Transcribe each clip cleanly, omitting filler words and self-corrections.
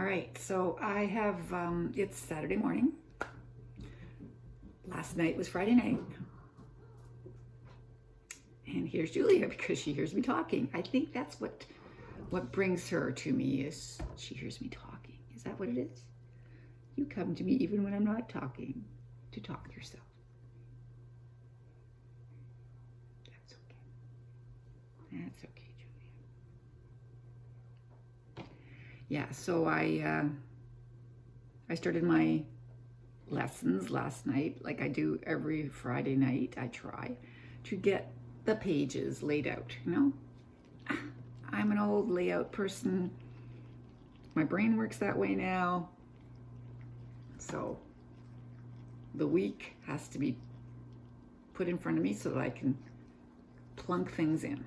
right, so I have, it's Saturday morning. Last night was Friday night. And here's Julia because she hears me talking. I think that's what brings her to me is she hears me talking. Is that what it is? You come to me even when I'm not talking to talk with yourself. That's okay. That's okay, Julia. Yeah, so I started my lessons last night like I do every Friday night. I try to get the pages laid out, you know? I'm an old layout person. My brain works that way now. So the week has to be put in front of me so that I can plunk things in.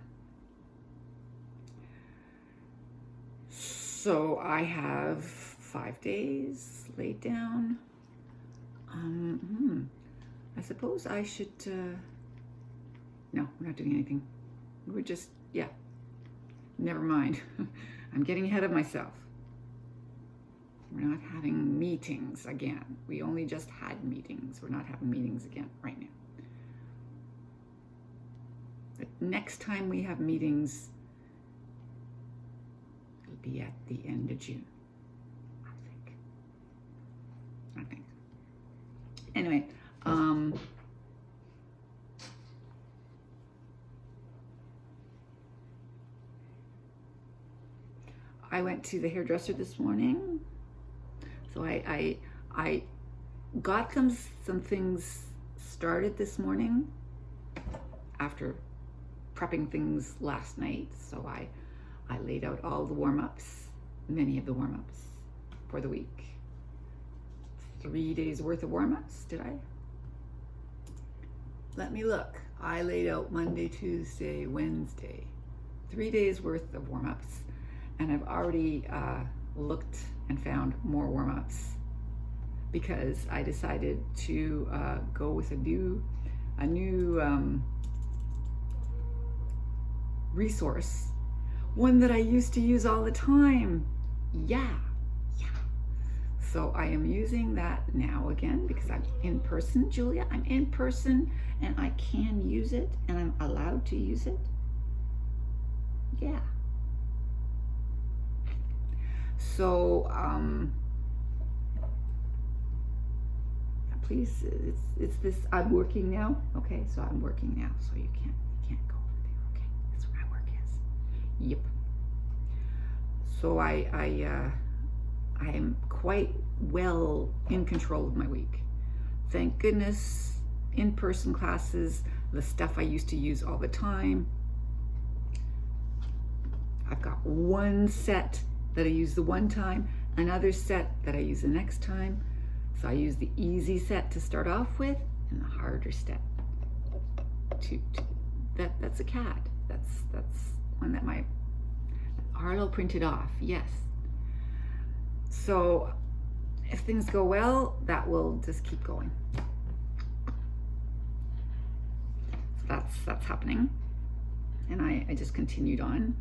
So I have 5 days laid down. I suppose I should, no, we're not doing anything. We're just, yeah, never mind. I'm getting ahead of myself. We're not having meetings again. We only just had meetings. We're not having meetings again right now. The next time we have meetings, it'll be at the end of June, I think. Anyway, I went to the hairdresser this morning. So I got some things started this morning after prepping things last night. So I laid out all the warm-ups, many of the warm-ups for the week. 3 days worth of warm-ups, did I? Let me look. I laid out Monday, Tuesday, Wednesday. 3 days worth of warm-ups. And I've already looked and found more warm-ups because I decided to go with a new resource, one that I used to use all the time. Yeah. So I am using that now again because I'm in person, Julia. I'm in person and I can use it and I'm allowed to use it. Yeah. So, please, it's this, I'm working now. Okay, so I'm working now, so you can't go over there. Okay, that's where my work is. Yep. So I am quite well in control of my week. Thank goodness, in-person classes, the stuff I used to use all the time. I've got one set that I use the one time, another set that I use the next time. So I use the easy set to start off with and the harder step that's a cat. That's one that my Arlo printed off, yes. So if things go well, that will just keep going. So that's happening. And I just continued on.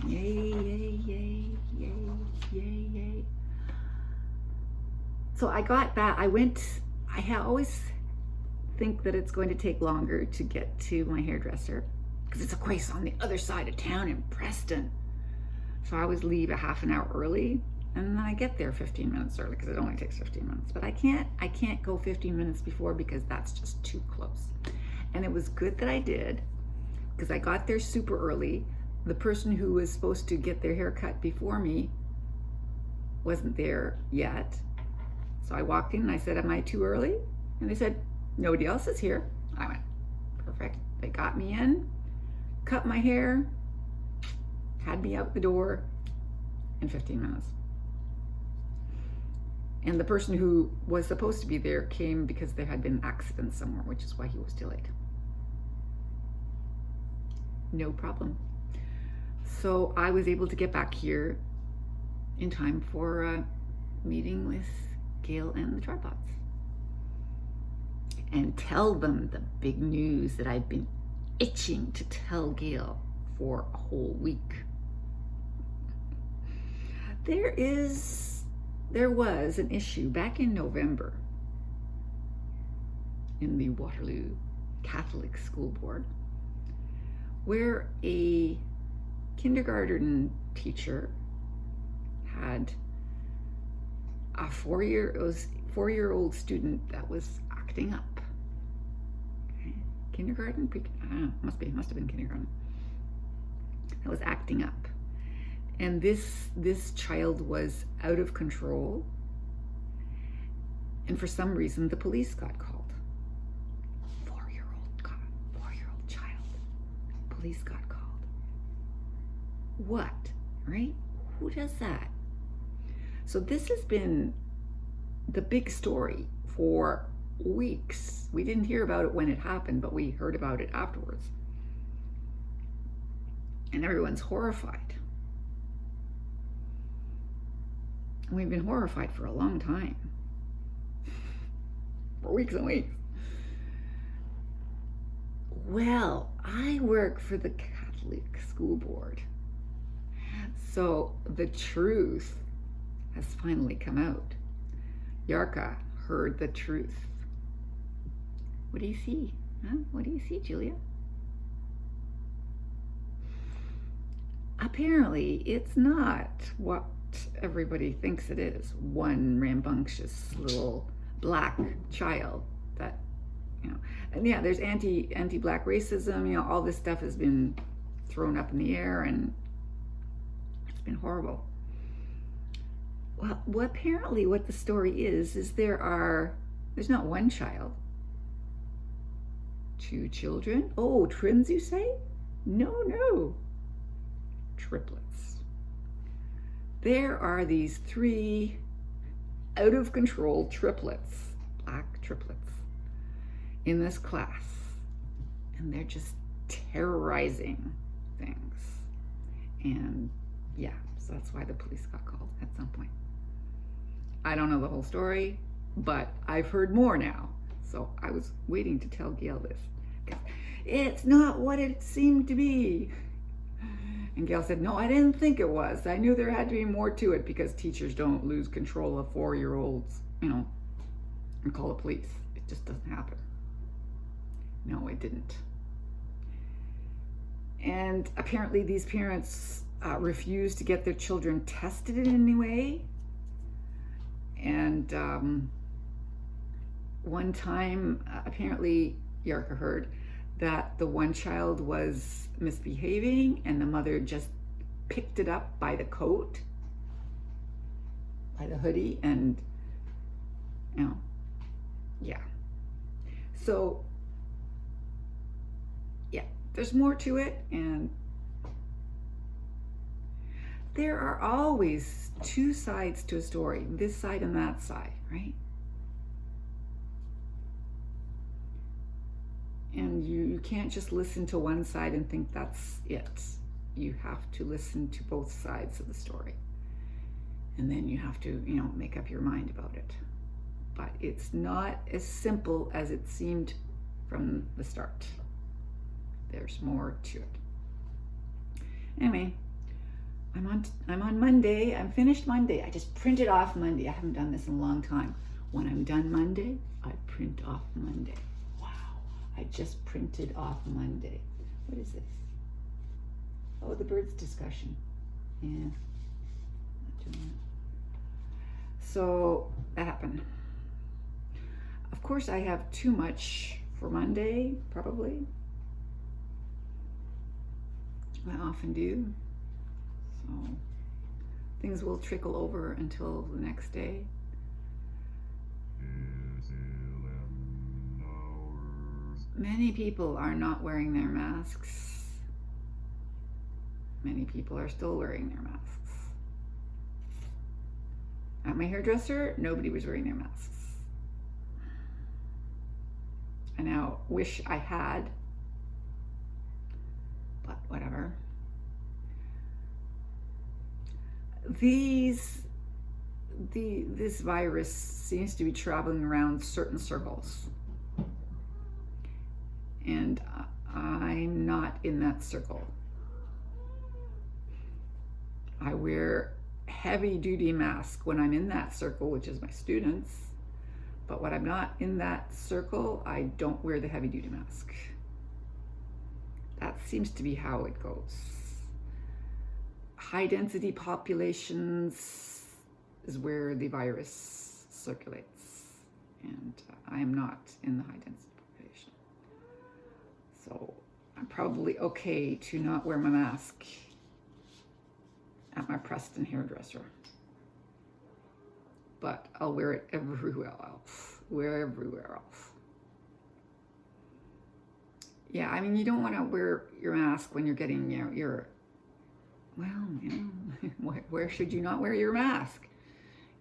Yay. So I got that. I always think that it's going to take longer to get to my hairdresser because it's a place on the other side of town in Preston. So I always leave a half an hour early and then I get there 15 minutes early because it only takes 15 minutes. But I can't go 15 minutes before because that's just too close. And it was good that I did because I got there super early. The person who was supposed to get their hair cut before me wasn't there yet. So I walked in and I said, am I too early? And they said, nobody else is here. I went, perfect. They got me in, cut my hair, had me out the door in 15 minutes. And the person who was supposed to be there came because there had been an accident somewhere, which is why he was delayed. No problem. So I was able to get back here in time for a meeting with Gail and the tripods and tell them the big news that I've been itching to tell Gail for a whole week. There was an issue back in November in the Waterloo Catholic School Board where a kindergarten teacher had a four-year-old student that was acting up. Okay. Kindergarten, I don't know, must have been kindergarten. That was acting up. And this child was out of control. And for some reason, the police got called. Four-year-old child. Police got called. What, right? Who does that? So this has been the big story for weeks. We didn't hear about it when it happened, but we heard about it afterwards. And everyone's horrified. And we've been horrified for a long time. For weeks and weeks. Well, I work for the Catholic School Board. So the truth has finally come out. Yarka heard the truth. What do you see? Huh? What do you see, Julia? Apparently, it's not what everybody thinks it is. One rambunctious little black child that, and yeah, there's anti-black racism, all this stuff has been thrown up in the air and it's been horrible. Well, apparently what the story is there's not one child. Two children? Oh, twins, you say? No. Triplets. There are these 3 out of control triplets, black triplets, in this class. And they're just terrorizing things. And yeah, so that's why the police got called at some point. I don't know the whole story, but I've heard more now. So I was waiting to tell Gail this. It's not what it seemed to be. And Gail said, no, I didn't think it was. I knew there had to be more to it because teachers don't lose control of 4-year-olds, and call the police. It just doesn't happen. No, it didn't. And apparently these parents refused to get their children tested in any way. And one time, apparently, Yarka heard that the one child was misbehaving and the mother just picked it up by the coat, by the hoodie, and, yeah. So, yeah, there's more to it, and there are always 2 sides to a story, this side and that side, right? And you can't just listen to one side and think that's it. You have to listen to both sides of the story. And then you have to, make up your mind about it. But it's not as simple as it seemed from the start. There's more to it. Anyway, I'm on Monday. I'm finished Monday. I just printed off Monday. I haven't done this in a long time. When I'm done Monday, I print off Monday. Wow, I just printed off Monday. What is this? Oh, the birds discussion. Yeah, not doing that. So that happened. Of course, I have too much for Monday, probably. I often do. So things will trickle over until the next day. Many people are not wearing their masks. Many people are still wearing their masks. At my hairdresser, nobody was wearing their masks. I now wish I had, but whatever. This virus seems to be traveling around certain circles. And I'm not in that circle. I wear heavy duty mask when I'm in that circle, which is my students. But when I'm not in that circle, I don't wear the heavy duty mask. That seems to be how it goes. High density populations is where the virus circulates. And I am not in the high density population. So I'm probably okay to not wear my mask at my Preston hairdresser. But I'll wear it everywhere else. Yeah, I mean, you don't want to wear your mask when you're getting where should you not wear your mask?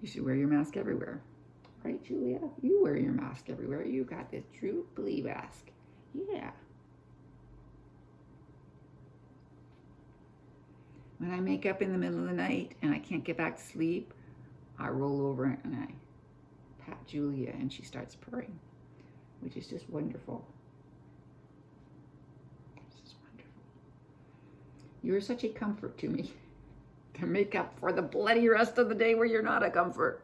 You should wear your mask everywhere. Right, Julia? You wear your mask everywhere. You got this True Believe mask. Yeah. When I make up in the middle of the night and I can't get back to sleep, I roll over and I pat Julia and she starts purring, which is just wonderful. It's just wonderful. You're such a comfort to me to make up for the bloody rest of the day where you're not a comfort.